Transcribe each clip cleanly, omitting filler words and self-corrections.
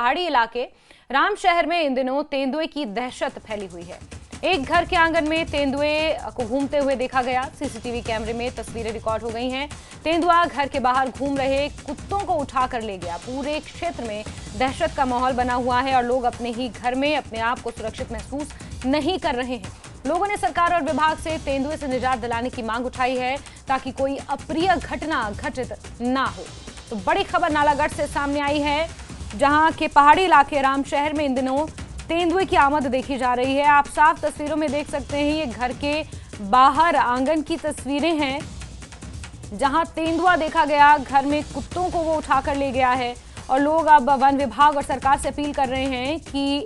पहाड़ी इलाके राम शहर में इन दिनों तेंदुए की दहशत फैली हुई है। एक घर के आंगन में तेंदुए को घूमते हुए देखा गया। सीसीटीवी कैमरे में तस्वीरें रिकॉर्ड हो गई हैं। तेंदुआ घर के बाहर घूम रहे कुत्तों को उठाकर ले गया। पूरे क्षेत्र में दहशत का माहौल बना हुआ है और लोग अपने ही घर में अपने आप को सुरक्षित महसूस नहीं कर रहे हैं। लोगों ने सरकार और विभाग से तेंदुए से निजात दिलाने की मांग उठाई है ताकि कोई अप्रिय घटना घटित ना हो। तो बड़ी खबर नालागढ़ से सामने आई है, जहां के पहाड़ी इलाके राम शहर में इन दिनों तेंदुए की आमद देखी जा रही है। आप साफ तस्वीरों में देख सकते हैं, ये घर के बाहर आंगन की तस्वीरें हैं जहां तेंदुआ देखा गया। घर में कुत्तों को वो उठाकर ले गया है और लोग अब वन विभाग और सरकार से अपील कर रहे हैं कि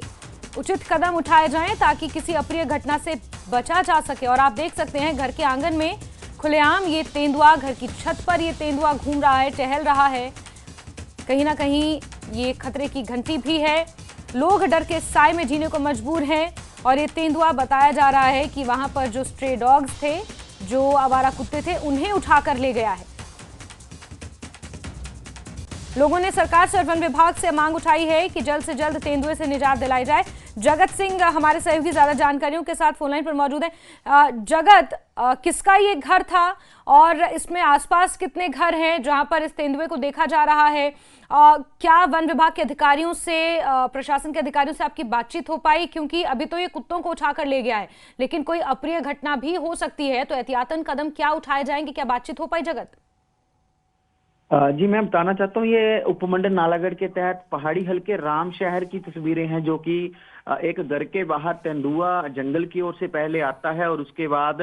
उचित कदम उठाए जाएं ताकि किसी अप्रिय घटना से बचा जा सके। और आप देख सकते हैं घर के आंगन में खुलेआम ये तेंदुआ, घर की छत पर ये तेंदुआ घूम रहा है, टहल रहा है। कहीं ना कहीं ये खतरे की घंटी भी है। लोग डर के साए में जीने को मजबूर हैं और ये तेंदुआ बताया जा रहा है कि वहां पर जो स्ट्रे डॉग्स थे, जो आवारा कुत्ते थे, उन्हें उठाकर ले गया है। लोगों ने सरकार से और वन विभाग से मांग उठाई है कि जल्द से जल्द तेंदुए से निजात दिलाई जाए। जगत सिंह हमारे सहयोगी ज्यादा जानकारियों के साथ फोनलाइन पर मौजूद हैं। जगत, किसका ये घर था और इसमें आसपास कितने घर हैं जहां पर इस तेंदुए को देखा जा रहा है? क्या वन विभाग के अधिकारियों से, प्रशासन के अधिकारियों से आपकी बातचीत हो पाई? क्योंकि अभी तो ये कुत्तों को उठाकर ले गया है, लेकिन कोई अप्रिय घटना भी हो सकती है, तो एहतियातन कदम क्या उठाए जाएंगे? क्या बातचीत हो पाई जगत? जी मैं बताना चाहता हूँ, ये उपमंडल नालागढ़ के तहत पहाड़ी हल्के राम शहर की तस्वीरें हैं, जो कि एक घर के बाहर तेंदुआ जंगल की ओर से पहले आता है और उसके बाद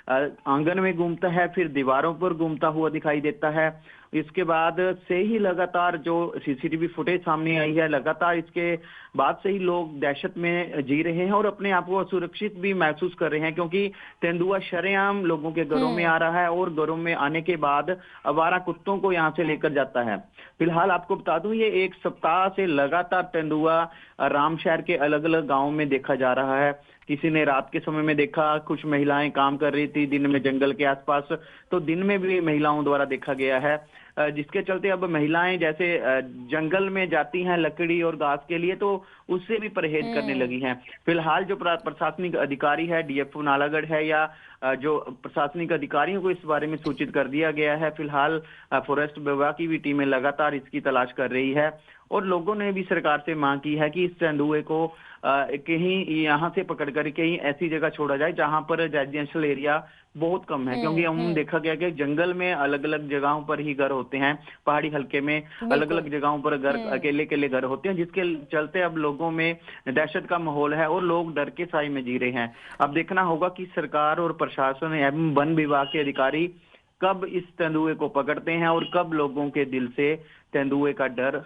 आंगन में घूमता है, फिर दीवारों पर घूमता हुआ दिखाई देता है। इसके बाद से ही लगातार जो सीसीटीवी फुटेज सामने आई है, लगातार इसके बाद से ही लोग दहशत में जी रहे हैं और अपने आप को असुरक्षित भी महसूस कर रहे हैं, क्योंकि तेंदुआ शरेआम लोगों के घरों में आ रहा है और घरों में आने के बाद आवारा कुत्तों को यहाँ से लेकर जाता है। फिलहाल आपको बता दूं, ये एक सप्ताह से लगातार तेंदुआ राम शहर के अलग अलग गाँव में देखा जा रहा है। किसी ने रात के समय में देखा, कुछ महिलाएं काम कर रही थी दिन में जंगल के आसपास, तो दिन में भी महिलाओं द्वारा देखा गया है, जिसके चलते अब महिलाएं जैसे जंगल में जाती हैं लकड़ी और घास के लिए, तो उससे भी परहेज करने लगी हैं। फिलहाल जो प्रशासनिक अधिकारी है, डीएफओ नालागढ़ है, या जो प्रशासनिक अधिकारियों को इस बारे में सूचित कर दिया गया है। फिलहाल फॉरेस्ट विभाग की भी टीमें लगातार इसकी तलाश कर रही है और लोगों ने भी सरकार से मांग की है कि इस तेंदुए को कहीं यहाँ से पकड़ कर कहीं ऐसी जगह छोड़ा जाए जहां पर रेजिडेंशियल एरिया बहुत कम है, क्योंकि हम देखा गया कि जंगल में अलग अलग जगहों पर ही घर होते हैं, पहाड़ी हल्के में अलग अलग जगहों पर घर अकेले अकेले घर होते हैं, जिसके चलते अब लोगों में दहशत का माहौल है और लोग डर के साए में जी रहे हैं। अब देखना होगा कि सरकार और प्रशासन एवं वन विभाग के अधिकारी कब इस तेंदुए को पकड़ते हैं और कब लोगों के दिल से तेंदुए का डर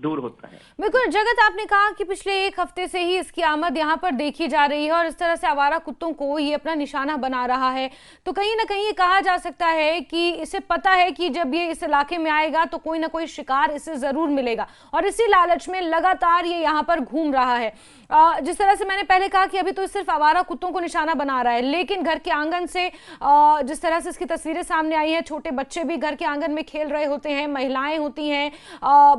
दूर होता है। बिल्कुल जगत, आपने कहा कि पिछले एक हफ्ते से ही इसकी आमद यहाँ पर देखी जा रही है और इस तरह से आवारा कुत्तों को ये अपना निशाना बना रहा है, तो कहीं ना कहीं ये कहा जा सकता है कि इसे पता है कि जब ये इस इलाके में आएगा तो कोई ना कोई शिकार इसे जरूर मिलेगा और इसी लालच में लगातार ये यहाँ पर घूम रहा है। जिस तरह से मैंने पहले कहा कि अभी तो सिर्फ आवारा कुत्तों को निशाना बना रहा है, लेकिन घर के आंगन से जिस तरह से इसकी तस्वीरें सामने आई हैं, छोटे बच्चे भी घर के आंगन में खेल रहे होते हैं, महिलाएं होती हैं,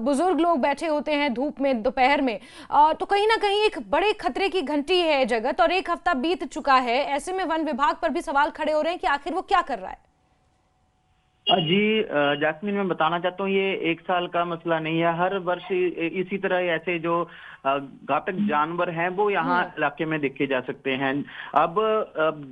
बुजुर्ग लोग बैठे होते हैं धूप में दोपहर में, तो कहीं ना कहीं एक बड़े खतरे की घंटी है जगत। और एक हफ्ता बीत चुका है, ऐसे में वन विभाग पर भी सवाल खड़े हो रहे हैं कि आखिर वो क्या कर रहा है। जी जैस्मिन, मैं बताना चाहता हूँ, ये एक साल का मसला नहीं है। हर वर्ष इसी तरह ऐसे जो घातक जानवर हैं वो यहाँ इलाके में देखे जा सकते हैं। अब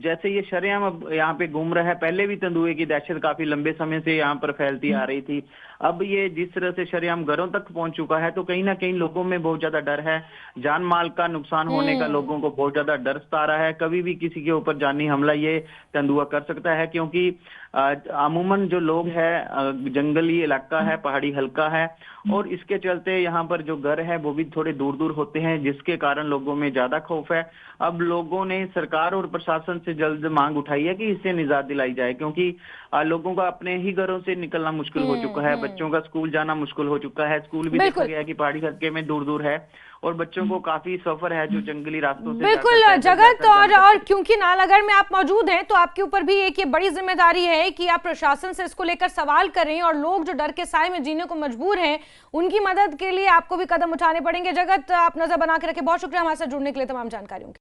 जैसे ये शरेआम अब यहाँ पे घूम रहा है, पहले भी तेंदुए की दहशत काफी लंबे समय से यहाँ पर फैलती आ रही थी। अब ये जिस तरह से शरेआम घरों तक पहुंच चुका है, तो कहीं ना कहीं लोगों में बहुत ज्यादा डर है। जान माल का नुकसान होने का लोगों को बहुत ज्यादा डर सता रहा है। कभी भी किसी के ऊपर जानी हमला ये तेंदुआ कर सकता है, क्योंकि अमूमन जो लोग हैं, जंगली इलाका है, पहाड़ी हल्का है और इसके चलते यहाँ पर जो घर है वो भी थोड़े दूर दूर होते हैं, जिसके कारण लोगों में ज्यादा खौफ है। अब लोगों ने सरकार और प्रशासन से जल्द मांग उठाई है कि इससे निजात दिलाई जाए, क्योंकि लोगों का अपने ही घरों से निकलना मुश्किल हो चुका है, बच्चों का स्कूल जाना मुश्किल हो चुका है। स्कूल भी देखा गया कि पहाड़ी इलाके में दूर दूर है और बच्चों को काफी सफर है जो जंगली रास्तों से बिल्कुल जाकर पैदल जगत, जाकर और क्योंकि नालागढ़ में आप मौजूद हैं तो आपके ऊपर भी एक ये बड़ी जिम्मेदारी है कि आप प्रशासन से इसको लेकर सवाल करें, और लोग जो डर के साए में जीने को मजबूर हैं उनकी मदद के लिए आपको भी कदम उठाने पड़ेंगे। जगत, आप नजर बना के रखें। बहुत शुक्रिया हमारे साथ जुड़ने के लिए, तमाम जानकारियों के